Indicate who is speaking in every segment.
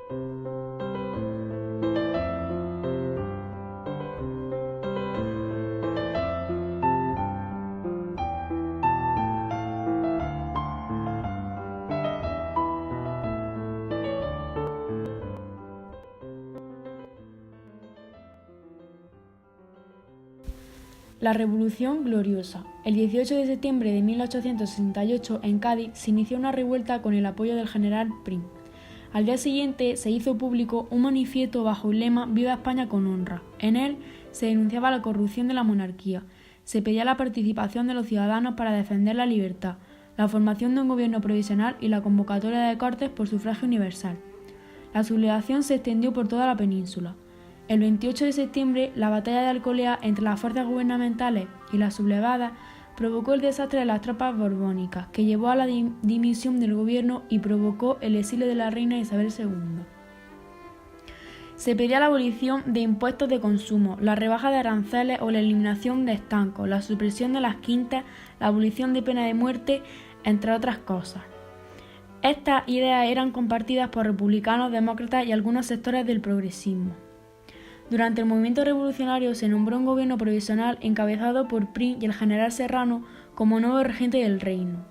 Speaker 1: La Revolución Gloriosa. El 18 de septiembre de 1868, en Cádiz, se inició una revuelta con el apoyo del general Prim. Al día siguiente se hizo público un manifiesto bajo el lema «Viva España con honra». En él se denunciaba la corrupción de la monarquía, se pedía la participación de los ciudadanos para defender la libertad, la formación de un gobierno provisional y la convocatoria de Cortes por sufragio universal. La sublevación se extendió por toda la península. El 28 de septiembre, la batalla de Alcolea entre las fuerzas gubernamentales y las sublevadas provocó el desastre de las tropas borbónicas, que llevó a la dimisión del gobierno y provocó el exilio de la reina Isabel II. Se pedía la abolición de impuestos de consumo, la rebaja de aranceles o la eliminación de estancos, la supresión de las quintas, la abolición de pena de muerte, entre otras cosas. Estas ideas eran compartidas por republicanos, demócratas y algunos sectores del progresismo. Durante el movimiento revolucionario se nombró un gobierno provisional encabezado por Prim y el general Serrano como nuevo regente del reino.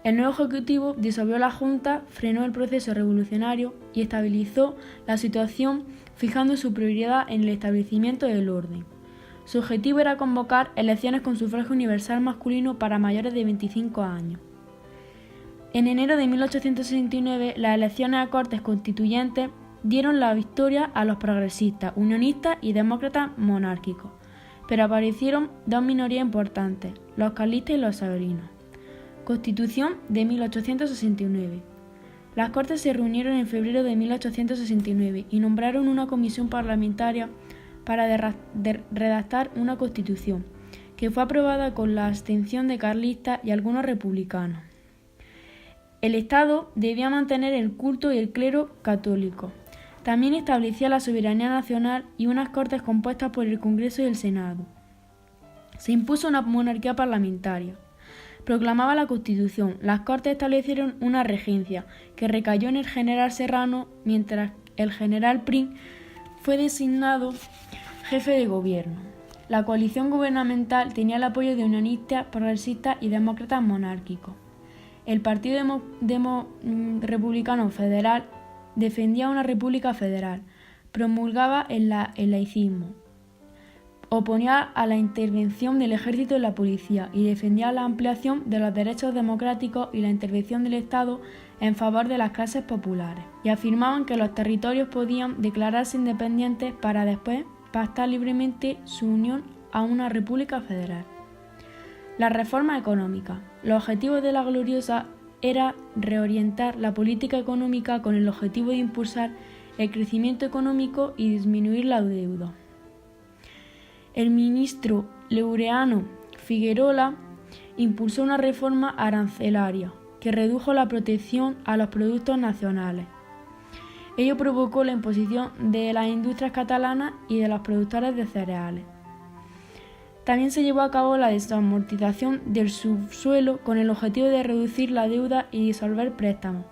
Speaker 1: El nuevo ejecutivo disolvió la Junta, frenó el proceso revolucionario y estabilizó la situación, fijando su prioridad en el establecimiento del orden. Su objetivo era convocar elecciones con sufragio universal masculino para mayores de 25 años. En enero de 1869, las elecciones a Cortes Constituyentes dieron la victoria a los progresistas, unionistas y demócratas monárquicos, pero aparecieron dos minorías importantes, los carlistas y los isabelinos. Constitución de 1869. Las Cortes se reunieron en febrero de 1869 y nombraron una comisión parlamentaria para redactar una constitución, que fue aprobada con la abstención de carlistas y algunos republicanos. El Estado debía mantener el culto y el clero católico. También establecía la soberanía nacional y unas Cortes compuestas por el Congreso y el Senado. Se impuso una monarquía parlamentaria. Proclamaba la Constitución. Las Cortes establecieron una regencia, que recayó en el general Serrano, mientras el general Prim fue designado jefe de gobierno. La coalición gubernamental tenía el apoyo de unionistas, progresistas y demócratas monárquicos. El Partido Republicano Federal defendía una república federal, promulgaba el laicismo, oponía a la intervención del ejército y la policía y defendía la ampliación de los derechos democráticos y la intervención del Estado en favor de las clases populares, y afirmaban que los territorios podían declararse independientes para después pactar libremente su unión a una república federal. La reforma económica. Los objetivos de la Gloriosa era reorientar la política económica con el objetivo de impulsar el crecimiento económico y disminuir la deuda. El ministro Laureano Figuerola impulsó una reforma arancelaria que redujo la protección a los productos nacionales. Ello provocó la imposición de las industrias catalanas y de los productores de cereales. También se llevó a cabo la desamortización del subsuelo con el objetivo de reducir la deuda y disolver préstamos.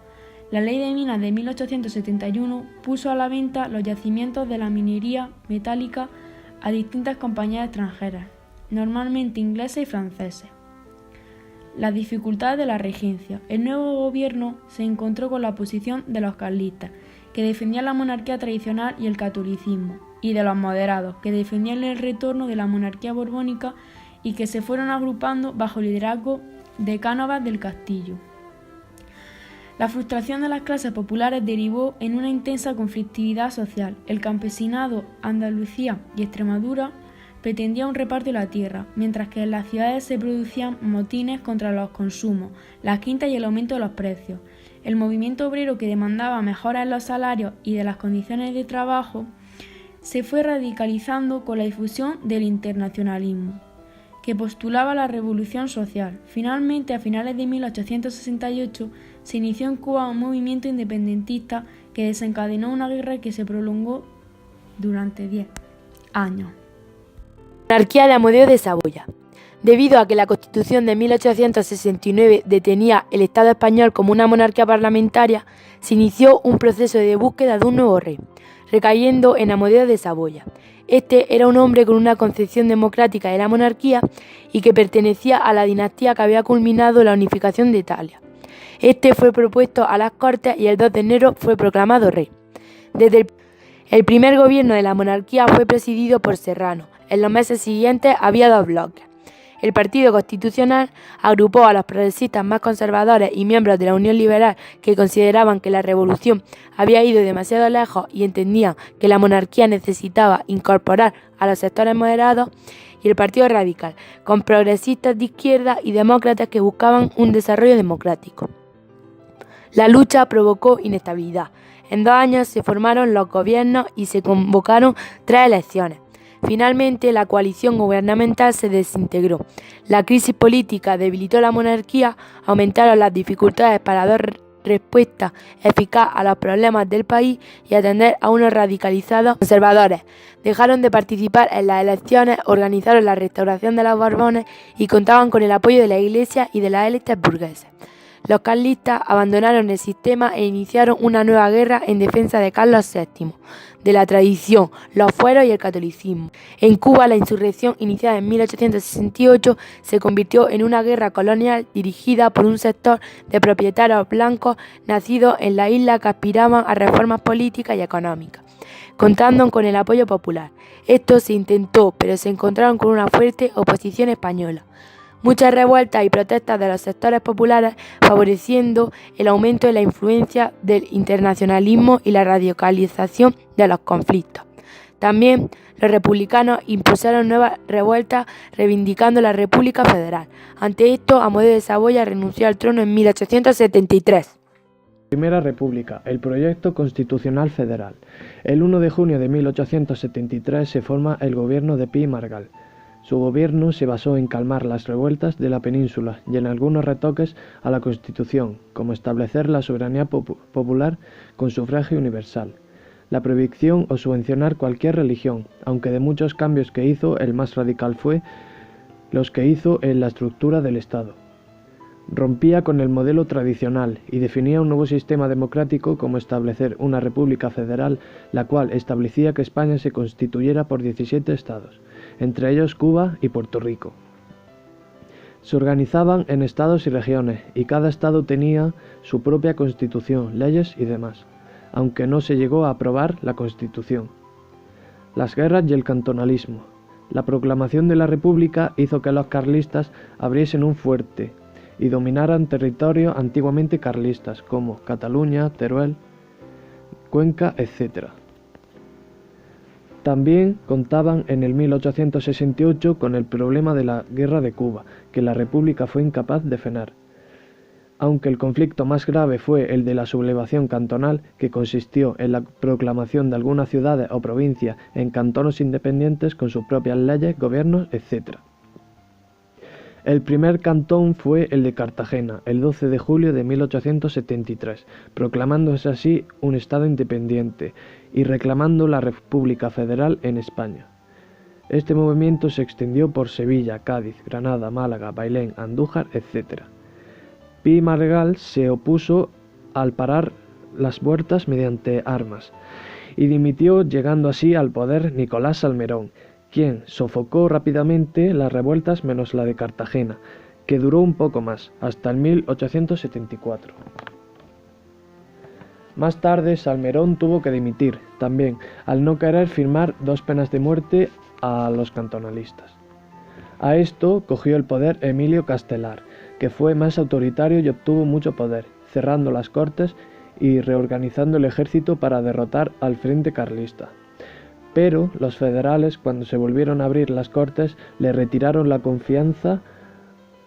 Speaker 1: La Ley de Minas de 1871 puso a la venta los yacimientos de la minería metálica a distintas compañías extranjeras, normalmente inglesas y francesas. Las dificultades de la regencia. El nuevo gobierno se encontró con la oposición de los carlistas, que defendían la monarquía tradicional y el catolicismo, y de los moderados, que defendían el retorno de la monarquía borbónica y que se fueron agrupando bajo el liderazgo de Cánovas del Castillo. La frustración de las clases populares derivó en una intensa conflictividad social. El campesinado, Andalucía y Extremadura pretendía un reparto de la tierra, mientras que en las ciudades se producían motines contra los consumos, las quintas y el aumento de los precios. El movimiento obrero, que demandaba mejoras en los salarios y de las condiciones de trabajo, se fue radicalizando con la difusión del internacionalismo, que postulaba la revolución social. Finalmente, a finales de 1868, se inició en Cuba un movimiento independentista que desencadenó una guerra que se prolongó durante 10 años.
Speaker 2: Monarquía de Amadeo de Saboya. Debido a que la Constitución de 1869 detenía el Estado español como una monarquía parlamentaria, se inició un proceso de búsqueda de un nuevo rey, recayendo en Amadeo de Saboya. Este era un hombre con una concepción democrática de la monarquía y que pertenecía a la dinastía que había culminado la unificación de Italia. Este fue propuesto a las Cortes y el 2 de enero fue proclamado rey. Desde el primer gobierno de la monarquía fue presidido por Serrano. En los meses siguientes había dos bloques. El Partido Constitucional agrupó a los progresistas más conservadores y miembros de la Unión Liberal que consideraban que la revolución había ido demasiado lejos y entendían que la monarquía necesitaba incorporar a los sectores moderados, y el Partido Radical, con progresistas de izquierda y demócratas que buscaban un desarrollo democrático. La lucha provocó inestabilidad. En 2 años se formaron los gobiernos y se convocaron 3 elecciones. Finalmente, la coalición gubernamental se desintegró. La crisis política debilitó la monarquía, aumentaron las dificultades para dar respuesta eficaz a los problemas del país y atender a unos radicalizados conservadores. Dejaron de participar en las elecciones, organizaron la restauración de los Borbones y contaban con el apoyo de la Iglesia y de las élites burguesas. Los carlistas abandonaron el sistema e iniciaron una nueva guerra en defensa de Carlos VII, de la tradición, los fueros y el catolicismo. En Cuba, la insurrección iniciada en 1868 se convirtió en una guerra colonial dirigida por un sector de propietarios blancos nacidos en la isla que aspiraban a reformas políticas y económicas, contando con el apoyo popular. Esto se intentó, pero se encontraron con una fuerte oposición española. Muchas revueltas y protestas de los sectores populares, favoreciendo el aumento de la influencia del internacionalismo y la radicalización de los conflictos. También los republicanos impulsaron nuevas revueltas reivindicando la República Federal. Ante esto, Amadeo de Saboya renunció al trono en 1873.
Speaker 3: Primera República, el proyecto constitucional federal. El 1 de junio de 1873 se forma el gobierno de Pi y Margall. Su gobierno se basó en calmar las revueltas de la península y en algunos retoques a la Constitución, como establecer la soberanía popular con sufragio universal, la prohibición o subvencionar cualquier religión, aunque de muchos cambios que hizo, el más radical fue los que hizo en la estructura del Estado. Rompía con el modelo tradicional y definía un nuevo sistema democrático como establecer una república federal, la cual establecía que España se constituyera por 17 estados, entre ellos Cuba y Puerto Rico. Se organizaban en estados y regiones, y cada estado tenía su propia constitución, leyes y demás, aunque no se llegó a aprobar la Constitución. Las guerras y el cantonalismo. La proclamación de la República hizo que los carlistas abriesen un fuerte y dominaran territorios antiguamente carlistas, como Cataluña, Teruel, Cuenca, etc. También contaban en el 1868 con el problema de la Guerra de Cuba, que la República fue incapaz de frenar. Aunque el conflicto más grave fue el de la sublevación cantonal, que consistió en la proclamación de algunas ciudades o provincias en cantones independientes con sus propias leyes, gobiernos, etc. El primer cantón fue el de Cartagena, el 12 de julio de 1873, proclamándose así un estado independiente y reclamando la República Federal en España. Este movimiento se extendió por Sevilla, Cádiz, Granada, Málaga, Bailén, Andújar, etc. Pi y Margall se opuso al parar las huertas mediante armas y dimitió, llegando así al poder Nicolás Salmerón, quien sofocó rápidamente las revueltas menos la de Cartagena, que duró un poco más, hasta el 1874. Más tarde, Salmerón tuvo que dimitir, también, al no querer firmar 2 penas de muerte a los cantonalistas. A esto cogió el poder Emilio Castelar, que fue más autoritario y obtuvo mucho poder, cerrando las cortes y reorganizando el ejército para derrotar al frente carlista. Pero los federales, cuando se volvieron a abrir las cortes, le retiraron la confianza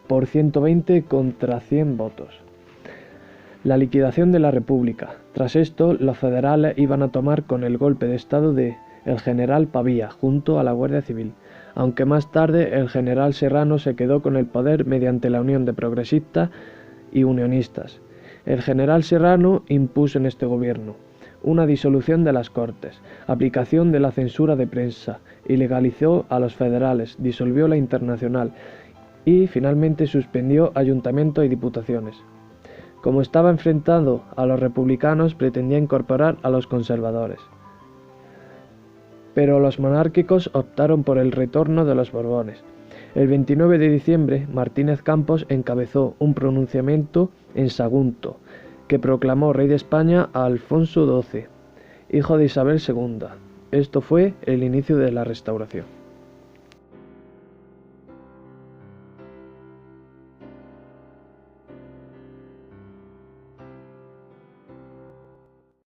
Speaker 3: por 120 contra 100 votos. La liquidación de la República. Tras esto, los federales iban a tomar con el golpe de estado de el general Pavía, junto a la Guardia Civil, aunque más tarde el general Serrano se quedó con el poder mediante la unión de progresistas y unionistas. El general Serrano impuso en este gobierno una disolución de las Cortes, aplicación de la censura de prensa, ilegalizó a los federales, disolvió la Internacional y finalmente suspendió ayuntamientos y diputaciones. Como estaba enfrentado a los republicanos, pretendía incorporar a los conservadores. Pero los monárquicos optaron por el retorno de los Borbones. El 29 de diciembre, Martínez Campos encabezó un pronunciamiento en Sagunto, que proclamó rey de España a Alfonso XII, hijo de Isabel II. Esto fue el inicio de la Restauración.